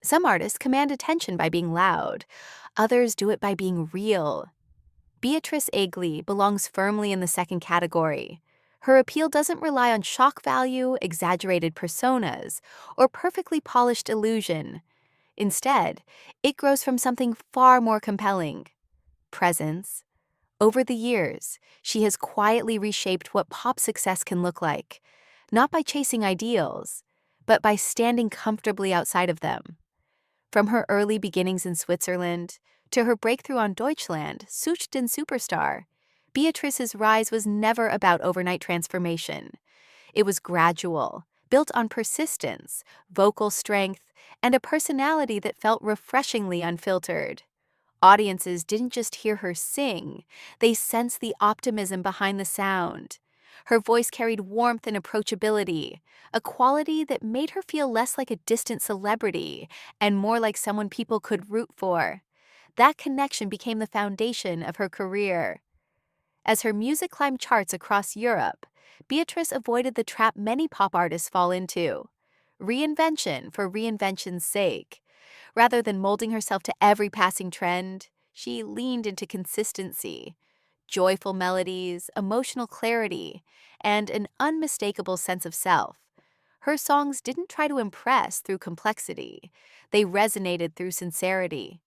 Some artists command attention by being loud, others do it by being real. Beatrice Egli belongs firmly in the second category. Her appeal doesn't rely on shock value, exaggerated personas, or perfectly polished illusion. Instead, it grows from something far more compelling: presence. Over the years, she has quietly reshaped what pop success can look like, not by chasing ideals, but by standing comfortably outside of them. From her early beginnings in Switzerland to her breakthrough on Deutschland, Sucht den Superstar, Beatrice's rise was never about overnight transformation. It was gradual, built on persistence, vocal strength, and a personality that felt refreshingly unfiltered. Audiences didn't just hear her sing, they sensed the optimism behind the sound. Her voice carried warmth and approachability, a quality that made her feel less like a distant celebrity and more like someone people could root for. That connection became the foundation of her career. As her music climbed charts across Europe, Beatrice avoided the trap many pop artists fall into: reinvention for reinvention's sake. Rather than molding herself to every passing trend, she leaned into consistency, joyful melodies, emotional clarity, and an unmistakable sense of self. Her songs didn't try to impress through complexity, they resonated through sincerity.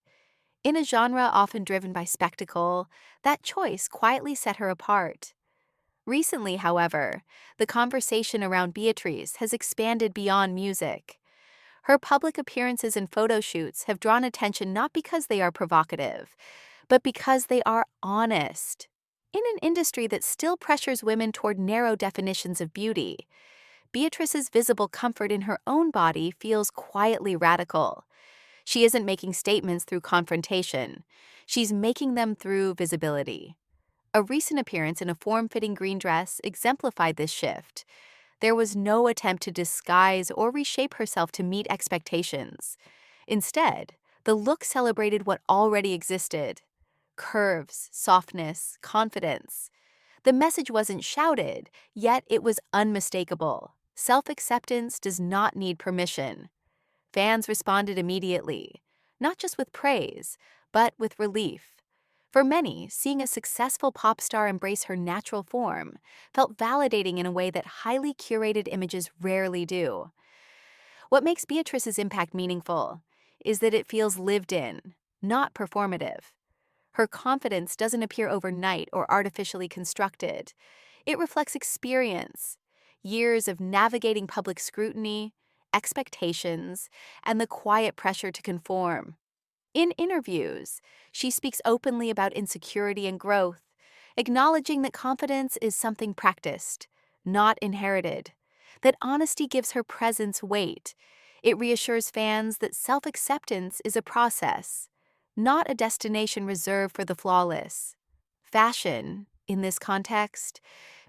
In a genre often driven by spectacle, that choice quietly set her apart. Recently, however, the conversation around Beatrice has expanded beyond music. Her public appearances and photo shoots have drawn attention not because they are provocative, but because they are honest. In an industry that still pressures women toward narrow definitions of beauty, Beatrice's visible comfort in her own body feels quietly radical. She isn't making statements through confrontation, she's making them through visibility. A recent appearance in a form-fitting green dress exemplified this shift. There was no attempt to disguise or reshape herself to meet expectations. Instead, the look celebrated what already existed: curves, softness, confidence. The message wasn't shouted, yet it was unmistakable. Self-acceptance does not need permission. Fans responded immediately, not just with praise, but with relief. For many, seeing a successful pop star embrace her natural form felt validating in a way that highly curated images rarely do. What makes Beatrice's impact meaningful is that it feels lived in, not performative. Her confidence doesn't appear overnight or artificially constructed. It reflects experience, years of navigating public scrutiny, expectations, and the quiet pressure to conform. In interviews, she speaks openly about insecurity and growth, acknowledging that confidence is something practiced, not inherited, that honesty gives her presence weight. It reassures fans that self-acceptance is a process, not a destination reserved for the flawless. Fashion, in this context,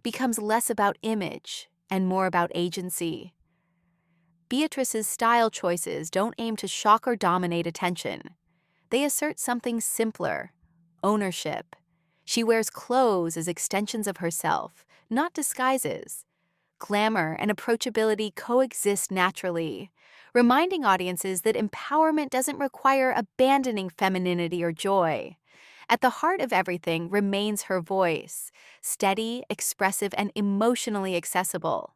becomes less about image and more about agency. Beatrice's style choices don't aim to shock or dominate attention. They assert something simpler: ownership. She wears clothes as extensions of herself, not disguises. Glamour and approachability coexist naturally, reminding audiences that empowerment doesn't require abandoning femininity or joy. At the heart of everything remains her voice, steady, expressive, and emotionally accessible.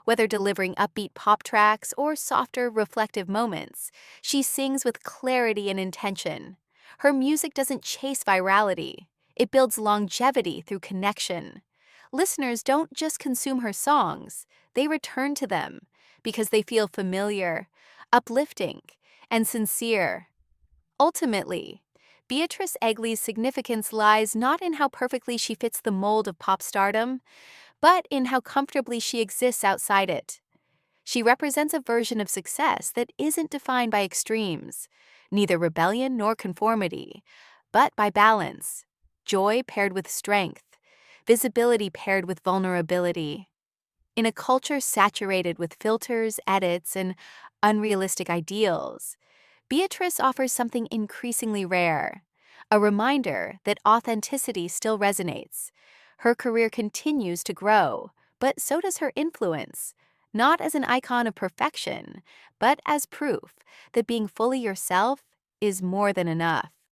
Whether delivering upbeat pop tracks or softer, reflective moments, she sings with clarity and intention. Her music doesn't chase virality, it builds longevity through connection. Listeners don't just consume her songs, they return to them because they feel familiar, uplifting, and sincere. Ultimately, Beatrice Egli's significance lies not in how perfectly she fits the mold of pop stardom, but in how comfortably she exists outside it. She represents a version of success that isn't defined by extremes, neither rebellion nor conformity, but by balance: joy paired with strength, visibility paired with vulnerability. In a culture saturated with filters, edits, and unrealistic ideals, Beatrice offers something increasingly rare: a reminder that authenticity still resonates. Her career continues to grow, but so does her influence, not as an icon of perfection, but as proof that being fully yourself is more than enough.